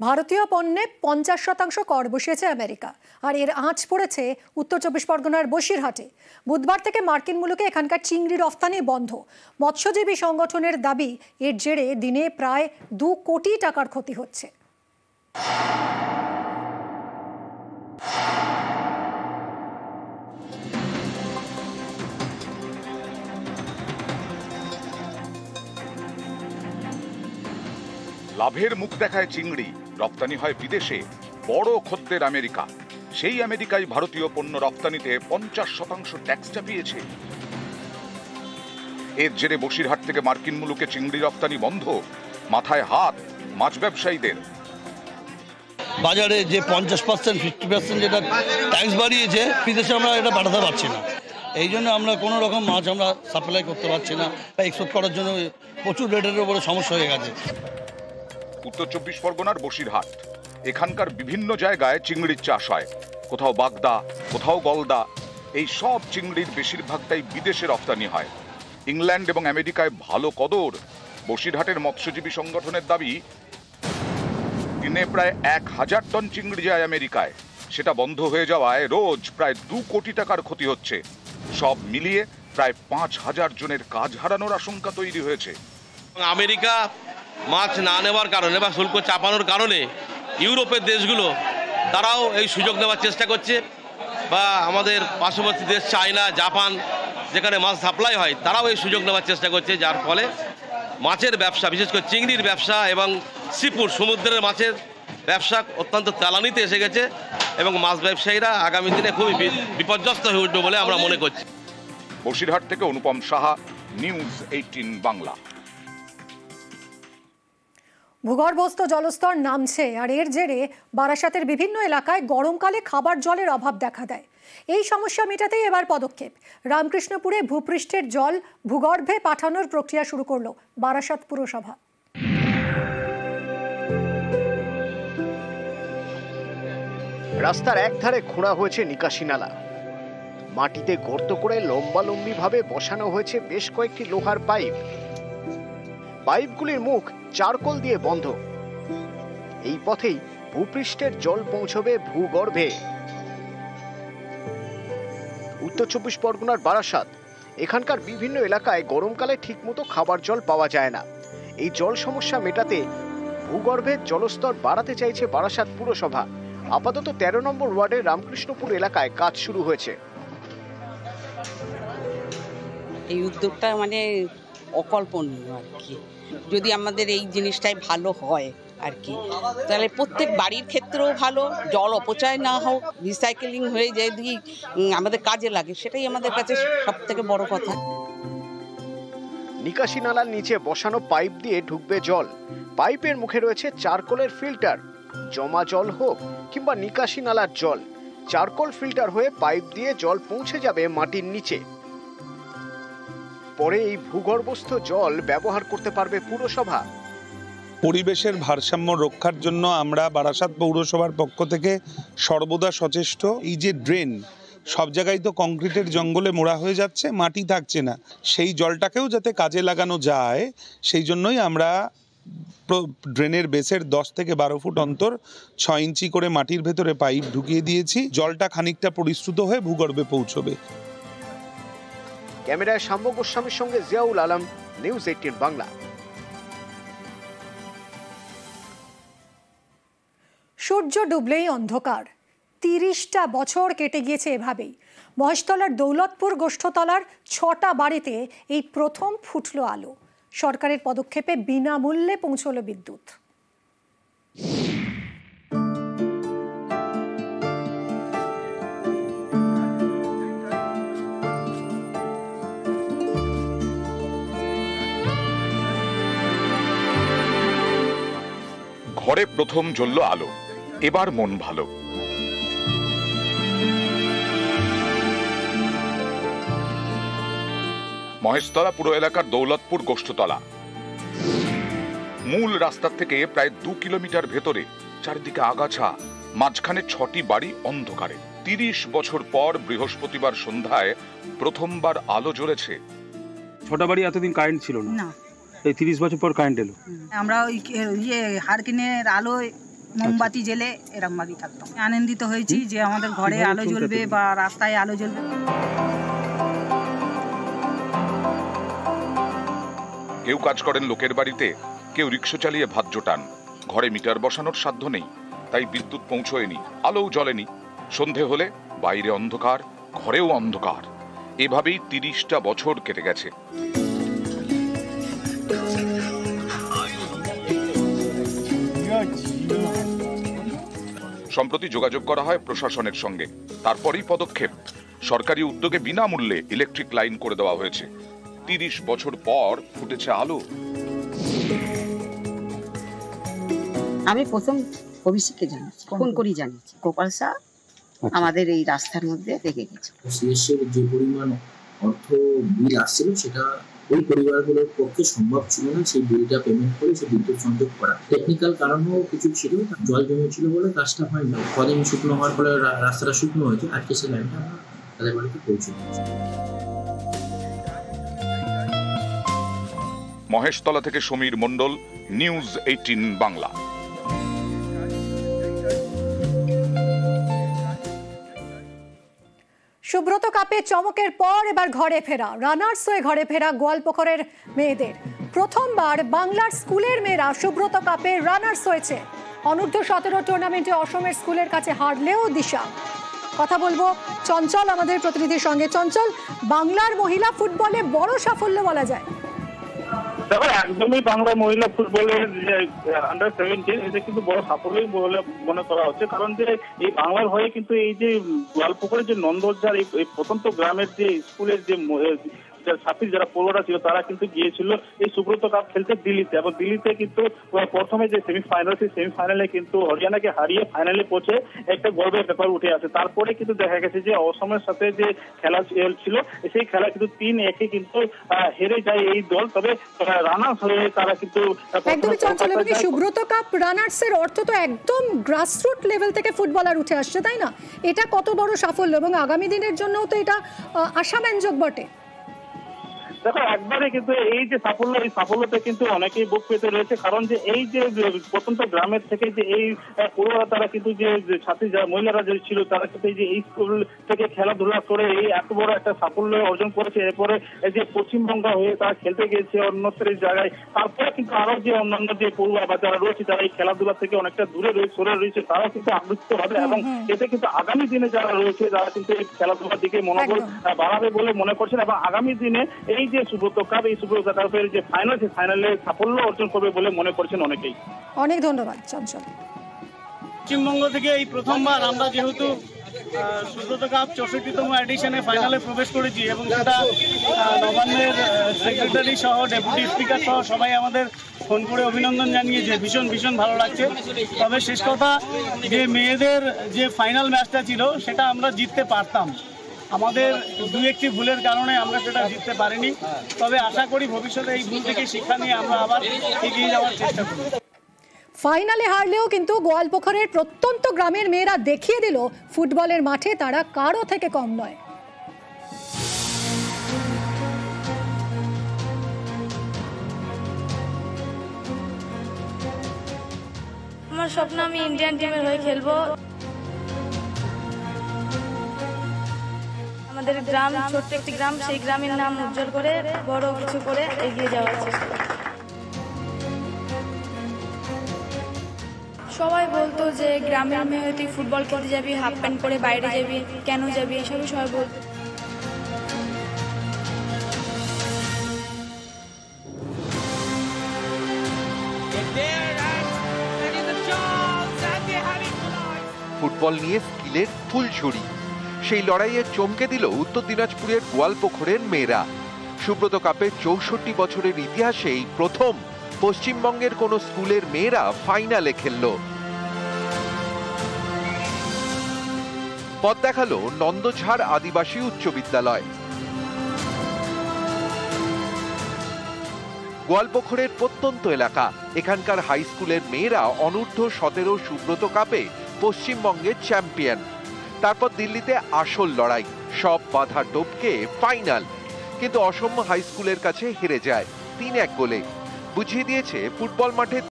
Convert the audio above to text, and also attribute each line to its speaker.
Speaker 1: ভারতীয় পণ্যে 50% কর বসিয়েছে আমেরিকা, আর এর আঁচ পড়েছে উত্তর চব্বিশ পরগনার বসিরহাটে। বুধবার থেকে মার্কিন মুলুকে এখানকার চিংড়ি রফতানি বন্ধ। মৎস্যজীবী সংগঠনের দাবি, এর জেরে দিনে প্রায় 2 কোটি টাকার ক্ষতি হচ্ছে।
Speaker 2: লাভের মুখ দেখায় চিংড়ি, রপ্তানি হয় বিদেশে। বড় খদ্দের আমেরিকা, সেই আমেরিকায় ভারতীয় পণ্য রপ্তানিতে 50% ট্যাক্স চাপিয়েছে। এর জেরে বসিরহাট থেকে মার্কিন মুলুকে চিংড়ি রপ্তানি বন্ধ। মাথায় হাত মাছ ব্যবসায়ীদের।
Speaker 3: বাজারে যে 50% 50% যেটা ট্যাক্স বাড়িয়েছে, বিদেশে আমরা এটা পাঠাতে পারছি না। এই জন্য আমরা কোনো রকম মাছ আমরা সাপ্লাই করতে পারছি না, বা এক্সপোর্ট করার জন্য প্রচুর রেটের উপরে সমস্যা হয়ে গেছে।
Speaker 2: উত্তর চব্বিশ পরগনার বসিরহাট, এখানকার বিভিন্ন জায়গায় চিংড়ির চাষ হয়। কোথাও বাগদা, কোথাও গলদা। এই সব চিংড়ির বেশিরভাগটাই বিদেশে রপ্তানি হয়। ইংল্যান্ড এবং আমেরিকায় ভালো কদর। বসিরহাটের মৎস্যজীবী সংগঠনের দাবি, দিনে প্রায় 1000 টন চিংড়ি যায় আমেরিকায়। সেটা বন্ধ হয়ে যাওয়ায় রোজ প্রায় 2 কোটি টাকার ক্ষতি হচ্ছে। সব মিলিয়ে প্রায় 5000 জনের কাজ হারানোর আশঙ্কা তৈরি হয়েছে।
Speaker 4: আমেরিকা মাছ না নেওয়ার কারণে বা শুল্ক চাপানোর কারণে ইউরোপের দেশগুলো তারাও এই সুযোগ নেওয়ার চেষ্টা করছে, বা আমাদের পার্শ্ববর্তী দেশ চায়না, জাপান, যেখানে মাছ সাপ্লাই হয়, তারাও এই সুযোগ নেওয়ার চেষ্টা করছে। যার ফলে মাছের ব্যবসা, বিশেষ করে চিংড়ির ব্যবসা এবং সিফুড সমুদ্রের মাছের ব্যবসা অত্যন্ত তেলানিতে এসে গেছে, এবং মাছ ব্যবসায়ীরা আগামী দিনে খুবই বিপর্যস্ত হয়ে উঠবে বলে আমরা মনে করছি।
Speaker 2: বসিরহাট থেকে অনুপম সাহা, নিউজ 18 বাংলা।
Speaker 1: ভূগর্ভস্থ জলস্তর নামছে, আর এর জেরে বারাসাতের বিভিন্ন এলাকায় গরমকালে খাবার জলের অভাব দেখা দেয়। এই সমস্যা মেটাতেই এবার পদক্ষেপ। রামকৃষ্ণপুরে ভূপৃষ্ঠের জল ভূগর্ভে পাঠানোর প্রক্রিয়া শুরু করল বারাসাত পুরসভা।
Speaker 5: রাস্তার একধারে খোঁড়া হয়েছে নিকাশি নালা। মাটিতে গর্ত করে লম্বালম্বি ভাবে বসানো হয়েছে বেশ কয়েকটি লোহার পাইপ। পাইপগুলির মুখ চারকোল দিয়ে বন্ধ। এই পথেই ভূপৃষ্ঠের জল পৌঁছবে ভূগর্ভে। উত্তর চব্বিশ পরগনার বারাসাত, এখানকার বিভিন্ন এলাকায় গরমকালে ঠিকমতো খাবার জল পাওয়া যায় না। এই জল সমস্যা মেটাতে ভূগর্ভের জলস্তর বাড়াতে চাইছে বারাসাত পুরসভা। আপাতত 13 নম্বর ওয়ার্ডের রামকৃষ্ণপুর এলাকায় কাজ শুরু হয়েছে।
Speaker 6: এই উদ্যোগটা মানে অকল্পনীয় আর কি। যদি আমাদের এই জিনিসটাই ভালো হয় আর কি, তাহলে প্রত্যেক বাড়ির ক্ষেত্রেও ভালো, জল অপচয় না হোক, রিসাইকেলিং হয়ে যায়, যদি আমাদের কাজে লাগে, সেটাই আমাদের কাছে সব থেকে বড় কথা।
Speaker 5: নিকাশি নালার নিচে বসানো পাইপ দিয়ে ঢুকবে জল। পাইপের মুখে রয়েছে চারকোলের ফিল্টার। জমা জল হোক কিংবা নিকাশি নালার জল, চারকোল ফিল্টার হয়ে পাইপ দিয়ে জল পৌঁছে যাবে মাটির নিচে। পরে এই ভূগর্ভস্থ জল ব্যবহার করতে পারবে পুরসভা।
Speaker 7: পরিবেশের ভারসাম্য রক্ষার জন্য আমরা বারাসাত পৌরসভার পক্ষ থেকে সর্বদা সচেষ্ট। এই যে ড্রেন, সব জায়গায় তো কংক্রিটের জঙ্গলে মোড়া হয়ে যাচ্ছে, মাটি থাকছে না। সেই জলটাকেও যাতে কাজে লাগানো যায়, সেই জন্যই আমরা ড্রেনের বেসের 10 থেকে 12 ফুট অন্তর 6 ইঞ্চি করে মাটির ভেতরে পাইপ ঢুকিয়ে দিয়েছি। জলটা খানিকটা পরিশ্রুত হয়ে ভূগর্ভে পৌঁছবে।
Speaker 5: ক্যামেরায় শাম্য গোস্বামীর সঙ্গে জিয়াউল আলম, নিউজ 18 বাংলা।
Speaker 1: সূর্য ডুবলেই অন্ধকার। 30টা বছর কেটে গিয়েছে এভাবেই। মহেশতলার দৌলতপুর গোষ্ঠতলার 6টা বাড়িতে এই প্রথম ফুটল আলো। সরকারের পদক্ষেপে বিনামূল্যে পৌঁছল বিদ্যুৎ।
Speaker 2: ঘরে প্রথম জ্বলল আলো, এবার মন ভালো। মহেশতলা পুরো এলাকার দৌলতপুর গোষ্ঠতলা। মূল রাস্তার থেকে প্রায় 2 কিলোমিটার ভেতরে, চারিদিকে আগাছা, মাঝখানে 6টি বাড়ি অন্ধকারে। 30 বছর পর বৃহস্পতিবার সন্ধ্যায় প্রথমবার আলো জ্বলেছে।
Speaker 8: 6টা বাড়ি এতদিন কারেন্ট ছিল না, এই 30 বছর পর কারেন্ট এলো।
Speaker 9: আমরা ওই হারকিনের আলোয় মোমবাতি জেলে এরকম ভাবেই থাকতাম। আনন্দিত হয়েছি যে আমাদের ঘরে আলো জ্বলবে বা রাস্তায় আলো জ্বলবে।
Speaker 2: কেউ কাজ করেন লোকের বাড়িতে, কেউ রিক্সা চালিয়ে ভাত জোটান। ঘরে মিটার বসানোর সাধ্য নেই, তাই বিদ্যুৎ পৌঁছয়নি, আলোও জ্বলেনি। সন্ধে হলে বাইরে অন্ধকার, ঘরেও অন্ধকার। এভাবেই 30টা বছর কেটে গেছে। সম্প্রতি যোগাযোগ করা হয় প্রশাসনের সঙ্গে, তারপরেই পদক্ষেপ। সরকারি উদ্যোগে বিনামূল্যে ইলেকট্রিক লাইন করে দেওয়া হয়েছে। 30 বছর পর ফুটেছে আলো।
Speaker 6: আমি প্রথম অভিষেককে জানিয়েছি, ফোন করেই জানিয়েছি। গোপাল শাহ আমাদের এই রাস্তার মধ্যে দেখে গেছে।
Speaker 10: সিএসসির যে পরিমাণ অর্থ বিল আসছিল সেটা ওই পরিবারগুলোর পক্ষে সম্ভব ছিল না সেই বিলটা পেমেন্ট করে সে বিদ্যুৎ সংযোগ করা। টেকনিক্যাল কারণও কিছু ছিল, জল জমেছিল বলে কাজটা হয়নি। কদিন শুকনো হওয়ার ফলে রাস্তাটা শুকনো হয়েছে, আজকে সেই লাইনটা আমরা তাদের বাড়িতে পৌঁছে দিয়েছি।
Speaker 2: মহেশতলা থেকে সমীর মণ্ডল, নিউজ 18 বাংলা।
Speaker 1: সুব্রত কাপে চমকের পর এবার ঘরে ফেরা, রানার্স হয়ে ঘরে ফেরা গোয়ালপুকুরের মেয়েদের। প্রথমবার বাংলার স্কুলের মেয়েরা সুব্রত কাপে রানার্স হয়েছে। অনূর্ধ্ব-17 টুর্নামেন্টে অসমের স্কুলের কাছে হারলেও দিশা। কথা বলবো চঞ্চল আমাদের প্রতিনিধির সঙ্গে। চঞ্চল, বাংলার মহিলা ফুটবলে বড় সাফল্য বলা যায়।
Speaker 11: দেখো, একদমই বাংলা মহিলা ফুটবলের যে আন্ডার-17 এটা কিন্তু বড় সাফল্যই বলে মনে করা হচ্ছে। কারণ যে এই বাংলার হয়ে কিন্তু এই যে গোয়ালপুকুরের যে নন্দরঝাড় এই প্রত্যন্ত গ্রামের যে স্কুলের যে ছাত্রী যারা পড়ুয়ারা ছিল তারা কিন্তু গিয়েছিল এই সুব্রত কাপ খেলতে দিল্লিতে, এবং দিল্লিতে কিন্তু প্রথমে যে সেমিফাইনাল, সেই সেমিফাইনালে কিন্তু হরিয়ানাকে হারিয়ে ফাইনালে পৌঁছে একটা গর্বের ব্যাপার উঠে আসে। তারপরে কিন্তু দেখা গেছে যে অসমের সাথে যে খেলা ছিল সেই খেলা কিন্তু 3-1 কিন্তু হেরে যায় এই দল। তবে রানার্স হয়ে তারা কিন্তু
Speaker 1: একদমই চঞ্চল। এবং সুব্রত কাপ রানার্স এর অর্থ তো একদম গ্রাসরুট লেভেল থেকে ফুটবলার উঠে আসছে, তাই না? এটা কত বড় সাফল্য, এবং আগামী দিনের জন্যও তো এটা আশাব্যঞ্জক বটে।
Speaker 11: দেখো, একবারে কিন্তু এই যে সাফল্য, এই সাফল্যতে কিন্তু অনেকেই বুক পেতে রয়েছে। কারণ যে এই যে প্রত্যন্ত গ্রামের থেকে যে এই পড়ুয়ারা তারা কিন্তু যে ছাত্রী যারা মহিলারা যে ছিল তারা কিন্তু এই যে এই স্কুল থেকে খেলাধুলা করে এই এত বড় একটা সাফল্য অর্জন করেছে। এরপরে এই যে পশ্চিমবঙ্গ হয়ে তারা খেলতে গিয়েছে অন্যত্র জায়গায়। তারপরে কিন্তু আরো যে অন্যান্য যে পড়ুয়া বা যারা রয়েছে যারা এই খেলাধুলা থেকে অনেকটা দূরে সরে রয়েছে তারাও কিন্তু আগ্রহিত হবে, এবং এতে কিন্তু আগামী দিনে যারা রয়েছে তারা কিন্তু এই খেলাধুলার দিকে মনোবল বাড়াবে বলে মনে করছেন। এবং আগামী দিনে এই যে সুব্রত কাপ, এই সুব্রত কাপের যে ফাইনাল, সেই ফাইনালে সাফল্য অর্জন করবে বলে মনে করছেন অনেকেই।
Speaker 1: অনেক ধন্যবাদ চঞ্চল।
Speaker 12: পশ্চিমবঙ্গ থেকে এই প্রথমবার আমরা যেহেতু সুব্রত কাপ 64তম এডিশনে ফাইনালে প্রবেশ করেছি, এবং সেটা নবান্নের সেক্রেটারি সহ ডেপুটি স্পিকার সহ সবাই আমাদের ফোন করে অভিনন্দন জানিয়েছে। ভীষণ ভীষণ ভালো লাগছে। তবে শেষ কথা, যে মেয়েদের যে ফাইনাল ম্যাচটা ছিল সেটা আমরা জিততে পারতাম, আমাদের 2-1টি ভুলের কারণে আমরা সেটা জিততে পারিনি। তবে আশা করি ভবিষ্যতে এই ভুল থেকে শিক্ষা নিয়ে আমরা আবার এগিয়ে যাওয়ার চেষ্টা করব।
Speaker 1: ফাইনালে হারলেও কিন্তু গোয়ালপুকুরের প্রত্যন্ত গ্রামের মেয়েরা দেখিয়ে দিল ফুটবলের মাঠে তারা কারো থেকে কম নয়।
Speaker 13: আমার স্বপ্ন আমি ইন্ডিয়ান টিমের হয়ে খেলবো। আমাদের গ্রাম ছোট্ট একটি গ্রাম, সেই গ্রামের নাম উজ্জ্বল করে বড় কিছু করে এগিয়ে যাওয়ার চেষ্টা করব। সবাই বলতো যে গ্রামের মেয়ে তুই ফুটবল খেলতে যাবি, হাফ প্যান্ট পরে বাইরে যাবি, কেন যাবি, এসবই সবাই বলতো।
Speaker 14: ফুটবল নিয়ে স্কিলের ফুলঝুরি, সেই লড়াইয়ে চমকে দিল উত্তর দিনাজপুরের গোয়ালপুকুরের মেয়েরা। সুব্রত কাপের 64 বছরের ইতিহাসেই প্রথম পশ্চিমবঙ্গের কোন স্কুলের মেয়েরা ফাইনালে খেলল। পথ দেখালো নন্দঝাড় আদিবাসী উচ্চ বিদ্যালয়। গোয়ালপুকুরের প্রত্যন্ত এলাকা, এখানকার হাই স্কুলের মেয়েরা অনূর্ধ্ব-17 সুব্রত কাপে পশ্চিমবঙ্গের চ্যাম্পিয়ন। তারপর দিল্লিতে আসল লড়াই, সব বাধা টপকে ফাইনাল। কিন্তু অসম হাই স্কুলের কাছে হেরে যায় 3-1 গোলে। বুঝিয়ে দিয়েছে ফুটবল মাঠে